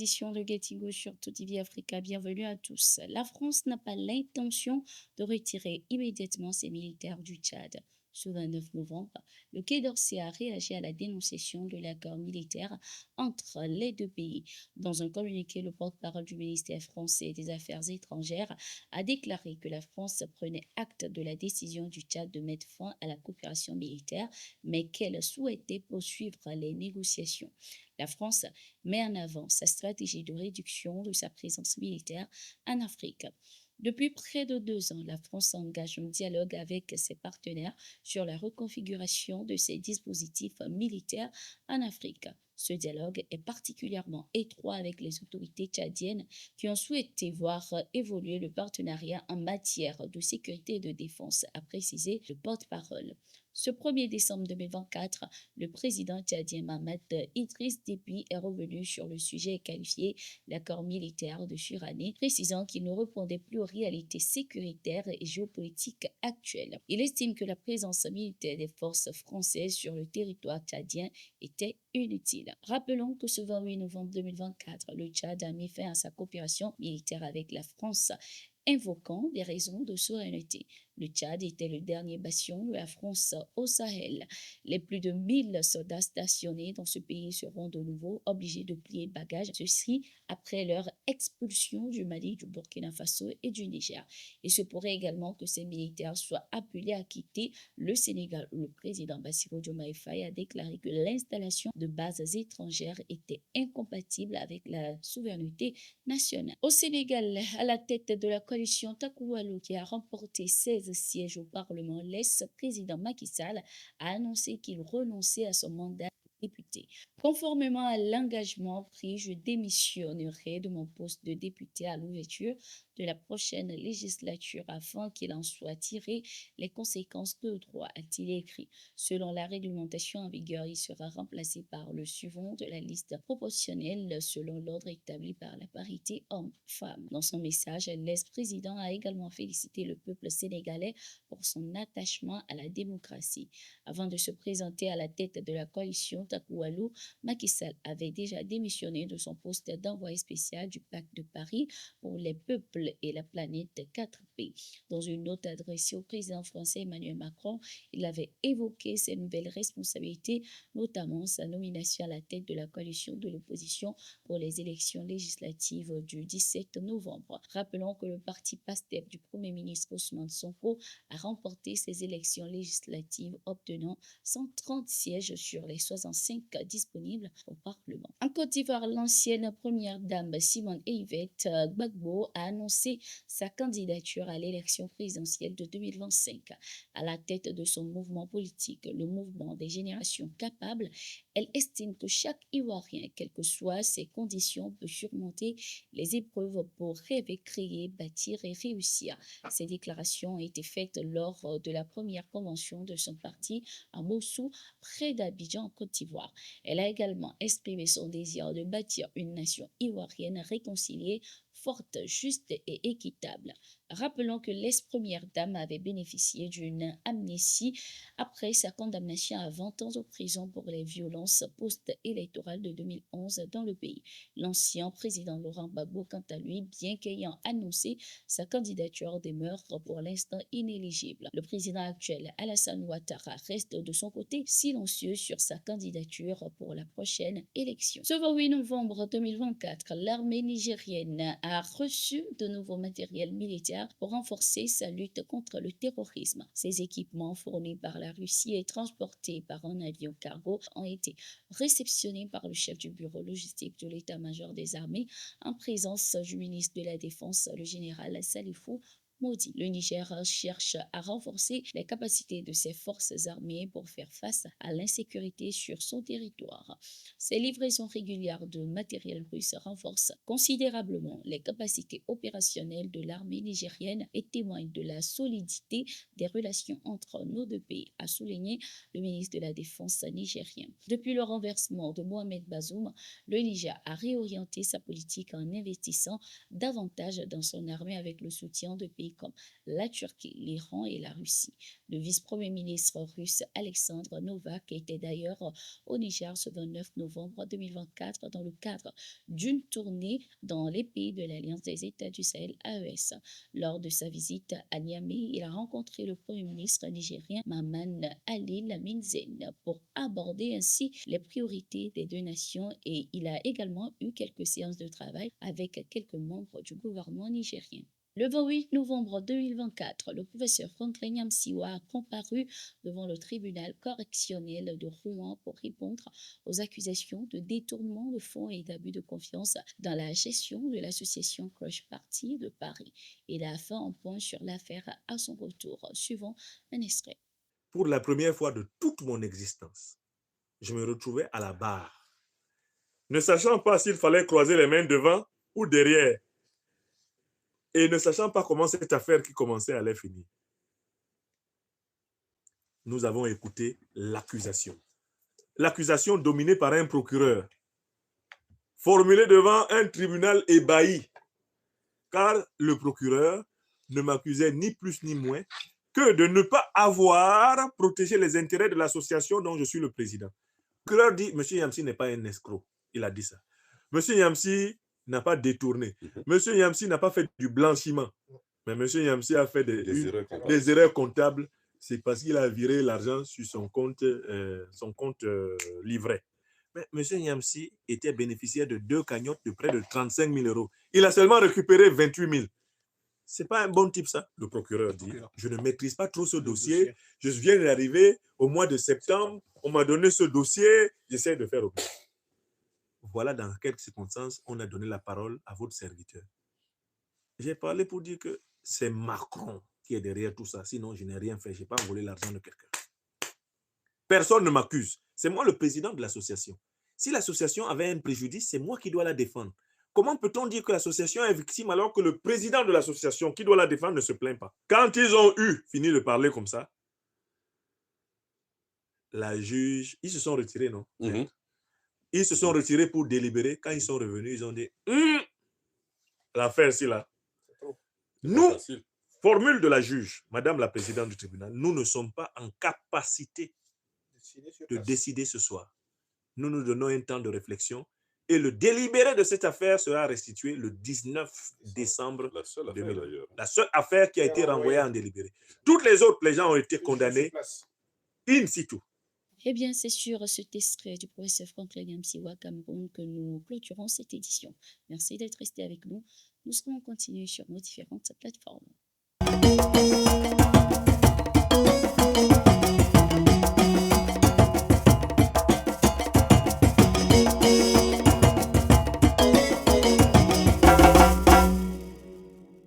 édition de Getigo sur Tout TV Africa. Bienvenue à tous. La France n'a pas l'intention de retirer immédiatement ses militaires du Tchad. Ce 29 novembre, le Quai d'Orsay a réagi à la dénonciation de l'accord militaire entre les deux pays. Dans un communiqué, le porte-parole du ministère français des Affaires étrangères a déclaré que la France prenait acte de la décision du Tchad de mettre fin à la coopération militaire, mais qu'elle souhaitait poursuivre les négociations. La France met en avant sa stratégie de réduction de sa présence militaire en Afrique. Depuis près de 2 ans, la France engage un dialogue avec ses partenaires sur la reconfiguration de ses dispositifs militaires en Afrique. Ce dialogue est particulièrement étroit avec les autorités tchadiennes qui ont souhaité voir évoluer le partenariat en matière de sécurité et de défense, a précisé le porte-parole. Ce 1er décembre 2024, le président tchadien Mohamed Idriss Déby est revenu sur le sujet et qualifié l'accord militaire de suranné, précisant qu'il ne répondait plus aux réalités sécuritaires et géopolitiques actuelles. Il estime que la présence militaire des forces françaises sur le territoire tchadien était inutile. Rappelons que ce 28 novembre 2024, le Tchad a mis fin à sa coopération militaire avec la France, invoquant des raisons de souveraineté. Le Tchad était le dernier bastion de la France au Sahel. Les plus de 1000 soldats stationnés dans ce pays seront de nouveau obligés de plier bagages, ceci après leur expulsion du Mali, du Burkina Faso et du Niger. Il se pourrait également que ces militaires soient appelés à quitter le Sénégal. Le président Bassirou Diomaye Faye a déclaré que l'installation de bases étrangères était incompatible avec la souveraineté nationale. Au Sénégal, à la tête de la coalition Takoualou qui a remporté 16 sièges au Parlement, l'ex-président Macky Sall a annoncé qu'il renonçait à son mandat de député. Conformément à l'engagement pris, je démissionnerai de mon poste de député à l'ouverture de la prochaine législature afin qu'il en soit tiré les conséquences de droit, a-t-il écrit. Selon la réglementation en vigueur, il sera remplacé par le suivant de la liste proportionnelle selon l'ordre établi par la parité homme-femme. Dans son message, l'ex-président a également félicité le peuple sénégalais pour son attachement à la démocratie. Avant de se présenter à la tête de la coalition Takoualou, Macky Sall avait déjà démissionné de son poste d'envoyé spécial du Pacte de Paris pour les peuples et la planète 4P. Dans une note adressée au président français Emmanuel Macron, il avait évoqué ses nouvelles responsabilités, notamment sa nomination à la tête de la coalition de l'opposition pour les élections législatives du 17 novembre. Rappelons que le parti PASTEF du Premier ministre Ousmane Sonko a remporté ces élections législatives, obtenant 130 sièges sur les 65 disponibles au Parlement. En Côte d'Ivoire, l'ancienne première dame Simone Yvette Gbagbo a annoncé sa candidature à l'élection présidentielle de 2025. À la tête de son mouvement politique, le mouvement des générations capables, elle estime que chaque Ivoirien, quelles que soient ses conditions, peut surmonter les épreuves pour rêver, créer, bâtir et réussir. Ces déclarations ont été faites lors de la première convention de son parti à Mossou, près d'Abidjan, en Côte d'Ivoire. Elle a également exprimé son désir de bâtir une nation ivoirienne réconciliée, forte, juste et équitable. Rappelons que l'ex-première dame avait bénéficié d'une amnistie après sa condamnation à 20 ans de prison pour les violences post-électorales de 2011 dans le pays. L'ancien président Laurent Gbagbo, quant à lui, bien qu'ayant annoncé sa candidature, demeure pour l'instant inéligible. Le président actuel, Alassane Ouattara, reste de son côté silencieux sur sa candidature pour la prochaine élection. Ce 28 novembre 2024, l'armée nigérienne a reçu de nouveaux matériels militaires pour renforcer sa lutte contre le terrorisme. Ces équipements fournis par la Russie et transportés par un avion cargo ont été réceptionnés par le chef du bureau logistique de l'état-major des armées en présence du ministre de la Défense, le général Salifou Maudit. Le Niger cherche à renforcer les capacités de ses forces armées pour faire face à l'insécurité sur son territoire. Ces livraisons régulières de matériel russe renforcent considérablement les capacités opérationnelles de l'armée nigérienne et témoignent de la solidité des relations entre nos deux pays, a souligné le ministre de la Défense nigérien. Depuis le renversement de Mohamed Bazoum, le Niger a réorienté sa politique en investissant davantage dans son armée avec le soutien de pays pays comme la Turquie, l'Iran et la Russie. Le vice-premier ministre russe Alexandre Novak était d'ailleurs au Niger ce 29 novembre 2024 dans le cadre d'une tournée dans les pays de l'Alliance des États du Sahel AES. Lors de sa visite à Niamey, il a rencontré le premier ministre nigérien Maman Ali Lamine Zen pour aborder ainsi les priorités des deux nations et il a également eu quelques séances de travail avec quelques membres du gouvernement nigérien. Le 28 novembre 2024, le professeur Franklin Nyamsiwa a comparu devant le tribunal correctionnel de Rouen pour répondre aux accusations de détournement de fonds et d'abus de confiance dans la gestion de l'association Crush Party de Paris. Il a fait un point sur l'affaire à son retour, suivant un extrait. Pour la première fois de toute mon existence, je me retrouvais à la barre, ne sachant pas s'il fallait croiser les mains devant ou derrière, et ne sachant pas comment cette affaire qui commençait allait finir. Nous avons écouté l'accusation. L'accusation dominée par un procureur, formulée devant un tribunal ébahi, car le procureur ne m'accusait ni plus ni moins que de ne pas avoir protégé les intérêts de l'association dont je suis le président. Le procureur dit, M. Yamsi n'est pas un escroc. Il a dit ça. M. Yamsi n'a pas détourné. M. Yamsi n'a pas fait du blanchiment. Mais M. Yamsi a fait des erreurs comptables. C'est parce qu'il a viré l'argent sur son compte livret. Mais M. Yamsi était bénéficiaire de 2 cagnottes de près de 35 000 euros. Il a seulement récupéré 28 000. Ce n'est pas un bon type, ça. Le procureur dit, je ne maîtrise pas trop ce dossier. Je viens d'arriver au mois de septembre. On m'a donné ce dossier. J'essaie de faire au mieux. Voilà dans quelles circonstances on a donné la parole à votre serviteur. J'ai parlé pour dire que c'est Macron qui est derrière tout ça. Sinon, je n'ai rien fait. Je n'ai pas volé l'argent de quelqu'un. Personne ne m'accuse. C'est moi le président de l'association. Si l'association avait un préjudice, c'est moi qui dois la défendre. Comment peut-on dire que l'association est victime alors que le président de l'association qui doit la défendre ne se plaint pas? Quand ils ont fini de parler comme ça, la juge, ils se sont retirés, non? Ils se sont retirés pour délibérer. Quand ils sont revenus, ils ont dit l'affaire, c'est là. Nous, formule de la juge, Madame la présidente du tribunal, nous ne sommes pas en capacité de décider ce soir. Nous nous donnons un temps de réflexion et le délibéré de cette affaire sera restitué le 19 décembre 2020. La seule affaire qui a été renvoyée en délibéré. Toutes les autres, les gens ont été condamnés in situ. Eh bien, c'est sur cet extrait du professeur Franklin Nyamsiwa Cameroun que nous clôturons cette édition. Merci d'être resté avec nous. Nous serons continués sur nos différentes plateformes.